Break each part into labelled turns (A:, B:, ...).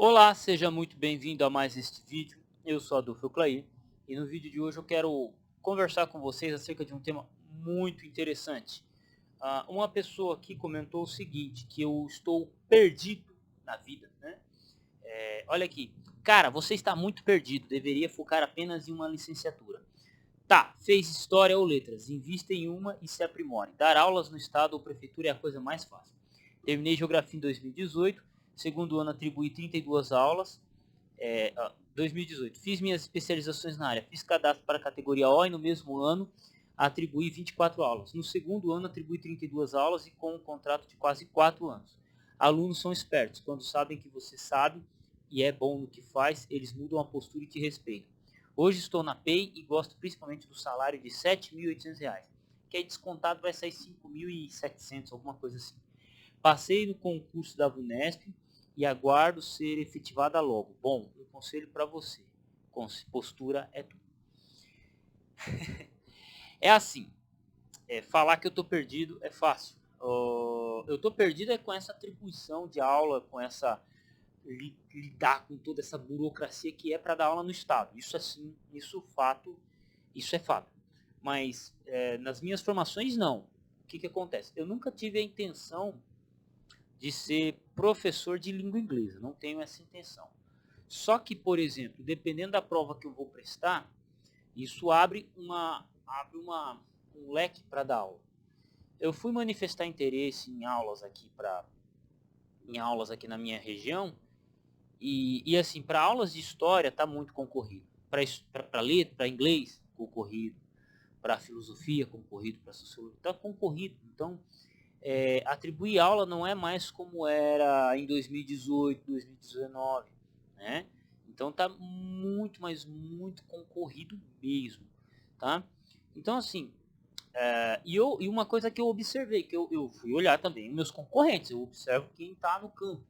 A: Olá, seja muito bem-vindo a mais este vídeo. Eu sou Adolfo Clair e no vídeo de hoje eu quero conversar com vocês acerca de um tema muito interessante. Uma pessoa aqui comentou o seguinte, que eu estou perdido na vida, né? Olha aqui, cara, você está muito perdido, deveria focar apenas em uma licenciatura. Tá, fez história ou letras, invista em uma e se aprimore. Dar aulas no estado ou prefeitura é a coisa mais fácil. Terminei geografia em 2018, segundo ano atribuí 32 aulas, 2018. Fiz minhas especializações na área. Fiz cadastro para a categoria O e no mesmo ano atribuí 24 aulas. No segundo ano atribuí 32 aulas e com um contrato de quase 4 anos. Alunos são espertos. Quando sabem que você sabe e é bom no que faz, eles mudam a postura e te respeitam. Hoje estou na PEI e gosto principalmente do salário de R$ 7.800, que aí descontado vai sair 5.700, alguma coisa assim. Passei no concurso da VUNESP e aguardo ser efetivada logo. Bom, um conselho para você. Postura é tudo. É assim, falar que eu estou perdido é fácil. Eu estou perdido com essa atribuição de aula, com essa lidar com toda essa burocracia que é para dar aula no estado. Isso assim, isso é fato. Mas nas minhas formações não. O que acontece? Eu nunca tive a intenção de ser professor de língua inglesa, não tenho essa intenção. Só que, por exemplo, dependendo da prova que eu vou prestar, isso um leque para dar aula. Eu fui manifestar interesse em aulas aqui na minha região e assim, para aulas de história tá muito concorrido. Para letra, para inglês, concorrido. Para filosofia, concorrido. Para sociologia, tá concorrido. Então, atribuir aula não é mais como era em 2018, 2019, né? Então tá muito, mas muito concorrido mesmo, tá? Então assim, e uma coisa que eu observei, que eu fui olhar também, meus concorrentes, eu observo quem está no campo,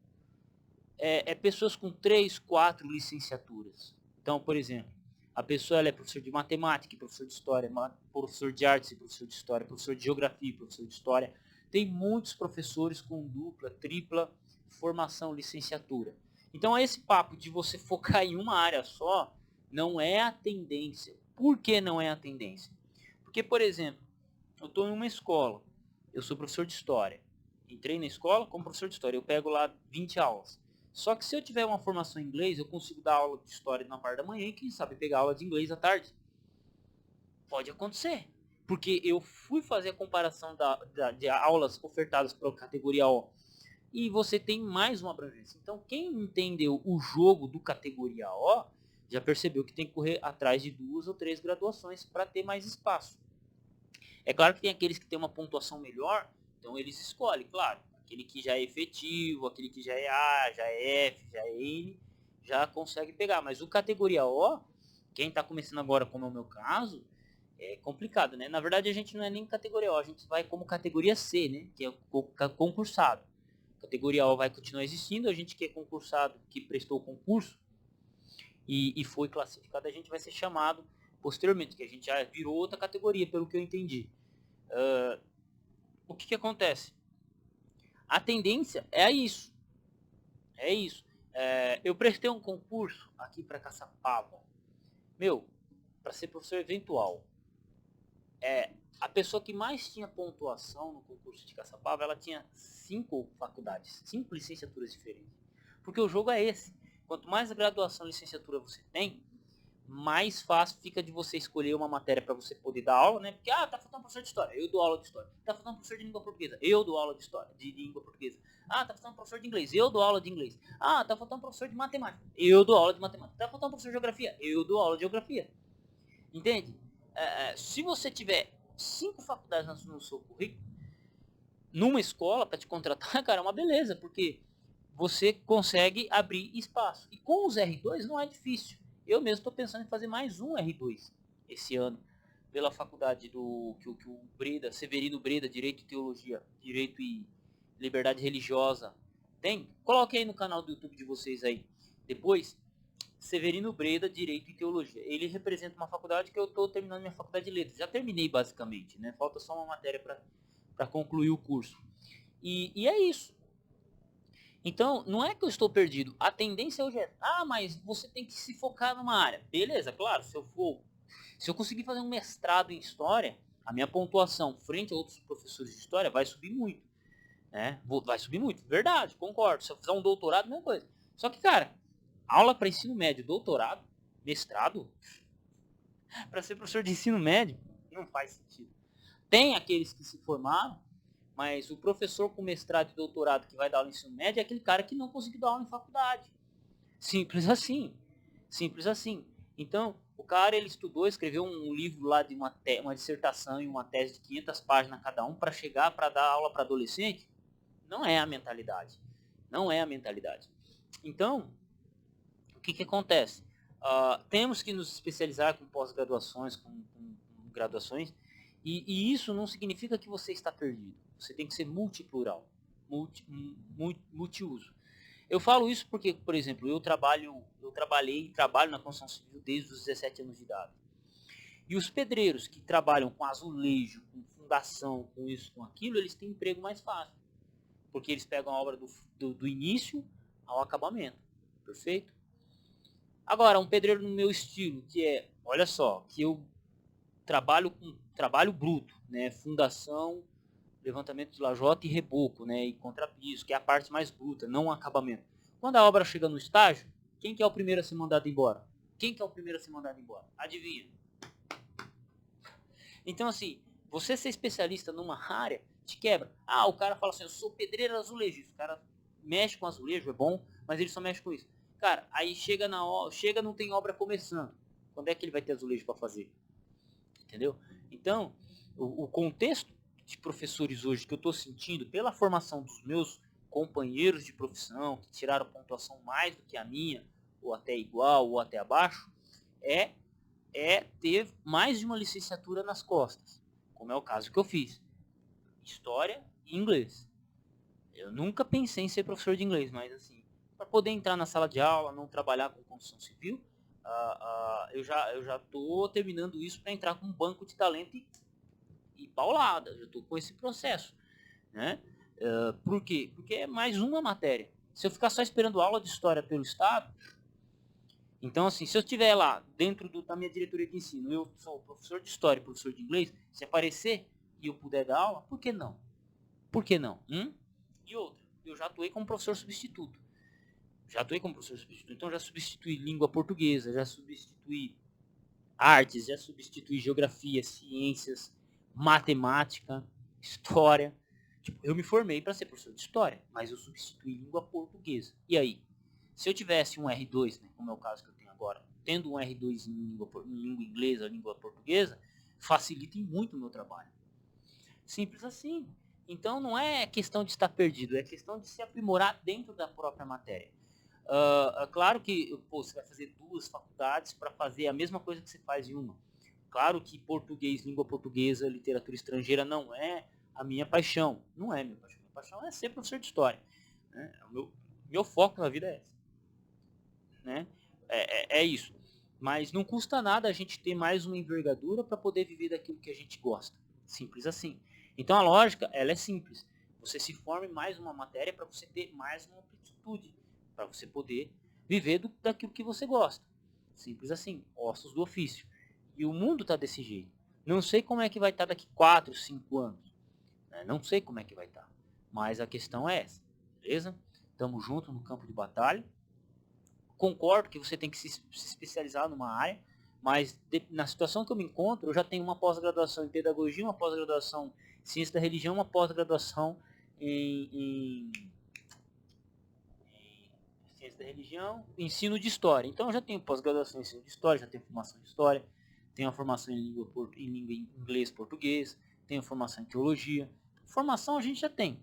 A: pessoas com 3, 4 licenciaturas. Então, por exemplo, a pessoa ela é professor de matemática, professor de história, professor de artes, professor de história, professor de geografia, professor de história. Tem muitos professores com dupla, tripla formação, licenciatura. Então, esse papo de você focar em uma área só não é a tendência. Por que não é a tendência? Porque, por exemplo, eu estou em uma escola, eu sou professor de história. Entrei na escola como professor de história, eu pego lá 20 aulas. Só que se eu tiver uma formação em inglês, eu consigo dar aula de história na parte da manhã e quem sabe pegar aula de inglês à tarde. Pode acontecer. Porque eu fui fazer a comparação de aulas ofertadas para a categoria O. E você tem mais uma abrangência. Então, quem entendeu o jogo do categoria O, já percebeu que tem que correr atrás de 2 ou 3 graduações para ter mais espaço. É claro que tem aqueles que têm uma pontuação melhor, então eles escolhem, claro. Aquele que já é efetivo, aquele que já é A, já é F, já é N, já consegue pegar. Mas o categoria O, quem está começando agora, como é o meu caso, é complicado, né? Na verdade, a gente não é nem categoria O, a gente vai como categoria C, né? Que é o concursado. Categoria O vai continuar existindo, a gente que é concursado, que prestou o concurso e foi classificado, a gente vai ser chamado posteriormente, que a gente já virou outra categoria, pelo que eu entendi. O que acontece? A tendência é isso. É isso. Eu prestei um concurso aqui para Caçapava. Meu, para ser professor eventual. A pessoa que mais tinha pontuação no concurso de Caçapava, ela tinha 5 faculdades, 5 licenciaturas diferentes. Porque o jogo é esse. Quanto mais graduação e licenciatura você tem, mais fácil fica de você escolher uma matéria para você poder dar aula, né? Porque, tá faltando professor de história, eu dou aula de história. Tá faltando professor de língua portuguesa, eu dou aula de história, de língua portuguesa. Tá faltando professor de inglês, eu dou aula de inglês. Tá faltando professor de matemática, eu dou aula de matemática. Tá faltando professor de geografia, eu dou aula de geografia. Entende? Se você tiver 5 faculdades no seu currículo, numa escola para te contratar, cara, é uma beleza, porque você consegue abrir espaço. E com os R2 não é difícil. Eu mesmo estou pensando em fazer mais um R2 esse ano, pela faculdade que o Breda, Severino Breda, Direito e Teologia, Direito e Liberdade Religiosa tem. Coloque aí no canal do YouTube de vocês aí. Depois, Severino Breda, Direito e Teologia. Ele representa uma faculdade que eu estou terminando minha faculdade de letras. Já terminei basicamente, né? Falta só uma matéria para concluir o curso. E é isso. Então, não é que eu estou perdido. A tendência hoje é, mas você tem que se focar numa área. Beleza, claro, se eu conseguir fazer um mestrado em história, a minha pontuação frente a outros professores de história vai subir muito, né? Vai subir muito, verdade, concordo. Se eu fizer um doutorado, mesma coisa. Só que, cara, aula para ensino médio, doutorado, mestrado, para ser professor de ensino médio, não faz sentido. Tem aqueles que se formaram, mas o professor com mestrado e doutorado que vai dar aula em ensino médio é aquele cara que não conseguiu dar aula em faculdade. Simples assim. Simples assim. Então, o cara ele estudou, escreveu um livro lá de uma dissertação e uma tese de 500 páginas cada um para chegar para dar aula para adolescente. Não é a mentalidade. Não é a mentalidade. Então, o que acontece? Temos que nos especializar com pós-graduações, com graduações, e isso não significa que você está perdido. Você tem que ser multiplural, multiuso. Eu falo isso porque, por exemplo, eu trabalhei e trabalho na construção civil desde os 17 anos de idade. E os pedreiros que trabalham com azulejo, com fundação, com isso, com aquilo, eles têm emprego mais fácil. Porque eles pegam a obra do início ao acabamento. Perfeito? Agora, um pedreiro no meu estilo, que é, olha só, que eu trabalho com trabalho bruto, né? Fundação, levantamento de lajota e reboco, né? E contrapiso, que é a parte mais bruta, não o acabamento. Quando a obra chega no estágio, quem que é o primeiro a ser mandado embora? Quem que é o primeiro a ser mandado embora? Adivinha? Então, assim, você ser especialista numa área te quebra. O cara fala assim, eu sou pedreiro azulejista. O cara mexe com azulejo, é bom, mas ele só mexe com isso. Cara, aí chega não tem obra começando. Quando é que ele vai ter azulejo para fazer? Entendeu? Então, o contexto de professores hoje que eu estou sentindo pela formação dos meus companheiros de profissão que tiraram pontuação mais do que a minha, ou até igual, ou até abaixo, é ter mais de uma licenciatura nas costas, como é o caso que eu fiz. História e inglês. Eu nunca pensei em ser professor de inglês, mas assim, para poder entrar na sala de aula, não trabalhar com construção civil, eu já estou terminando isso para entrar com um banco de talento e paulada. Já estou com esse processo, né? Por quê? Porque é mais uma matéria. Se eu ficar só esperando aula de história pelo Estado, então assim, se eu estiver lá dentro da minha diretoria de ensino, eu sou professor de história, professor de inglês, se aparecer e eu puder dar aula, por que não? Por que não? E outra, eu já atuei como professor substituto. Então já substituí língua portuguesa, já substituí artes, já substituí geografia, ciências, matemática, história. Tipo, eu me formei para ser professor de história, mas eu substituí língua portuguesa. E aí? Se eu tivesse um R2, né, como é o caso que eu tenho agora, tendo um R2 em língua inglesa, língua portuguesa, facilita muito o meu trabalho. Simples assim. Então não é questão de estar perdido, é questão de se aprimorar dentro da própria matéria. Claro que você vai fazer 2 faculdades para fazer a mesma coisa que você faz em uma. Claro que português, língua portuguesa, literatura estrangeira não é a minha paixão. Não é minha paixão. Minha paixão é ser professor de história. Né? Meu foco na vida é esse. Né? É isso. Mas não custa nada a gente ter mais uma envergadura para poder viver daquilo que a gente gosta. Simples assim. Então a lógica, ela é simples. Você se forme mais uma matéria para você ter mais uma amplitude, para você poder viver daquilo que você gosta. Simples assim, ossos do ofício. E o mundo está desse jeito. Não sei como é que vai estar daqui 4, 5 anos. Né? Não sei como é que vai estar. Mas a questão é essa. Beleza? Tamo junto no campo de batalha. Concordo que você tem que se especializar numa área, mas na situação que eu me encontro, eu já tenho uma pós-graduação em pedagogia, uma pós-graduação em ciência da religião, uma pós-graduação em ciência da religião, ensino de história. Então eu já tenho pós-graduação em ensino de história, já tenho formação em história, tenho a formação em língua inglês, português, tenho formação em teologia. Formação a gente já tem,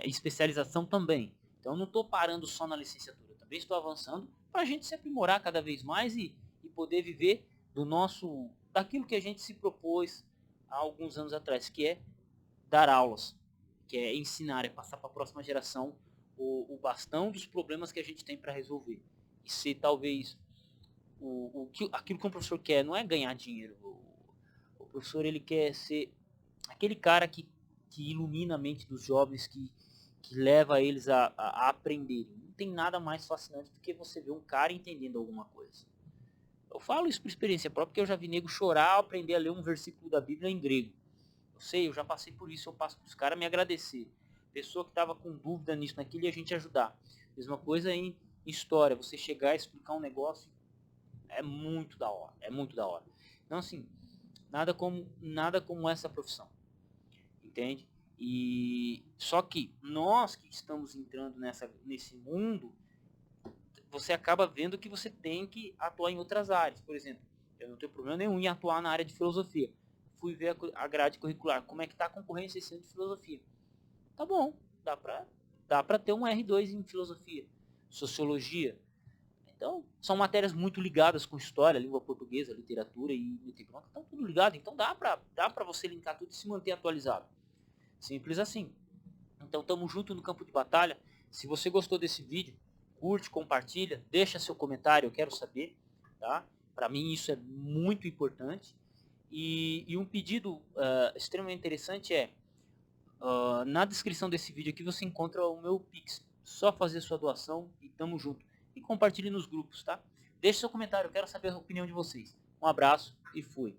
A: especialização também. Então eu não estou parando só na licenciatura, também estou avançando para a gente se aprimorar cada vez mais e poder viver daquilo que a gente se propôs há alguns anos atrás, que é dar aulas, que é ensinar, é passar para a próxima geração o bastão dos problemas que a gente tem para resolver. E ser talvez aquilo que um professor quer não é ganhar dinheiro. O professor ele quer ser aquele cara que ilumina a mente dos jovens, que que leva eles a aprenderem. Não tem nada mais fascinante do que você ver um cara entendendo alguma coisa. Eu falo isso por experiência própria, porque eu já vi nego chorar ao aprender a ler um versículo da Bíblia em grego. Eu sei, eu já passei por isso, eu passo para os caras me agradecer. Pessoa que estava com dúvida nisso, naquilo, e a gente ajudar. Mesma coisa em história, você chegar e explicar um negócio, é muito da hora, é muito da hora. Então assim, nada como essa profissão, entende? E só que nós que estamos entrando nesse mundo, você acaba vendo que você tem que atuar em outras áreas. Por exemplo, eu não tenho problema nenhum em atuar na área de filosofia. Fui ver a grade curricular, como é que está a concorrência esse ano de filosofia. Tá bom, dá pra ter um R2 em filosofia, sociologia. Então, são matérias muito ligadas com história, língua portuguesa, literatura e econômica, estão tudo ligado. Então dá pra você linkar tudo e se manter atualizado. Simples assim. Então tamo junto no campo de batalha. Se você gostou desse vídeo, curte, compartilha, deixa seu comentário, eu quero saber, tá? Para mim isso é muito importante. E um pedido extremamente interessante é, na descrição desse vídeo aqui você encontra o meu Pix. Só fazer sua doação e tamo junto. E compartilhe nos grupos, tá? Deixe seu comentário, eu quero saber a opinião de vocês. Um abraço e fui.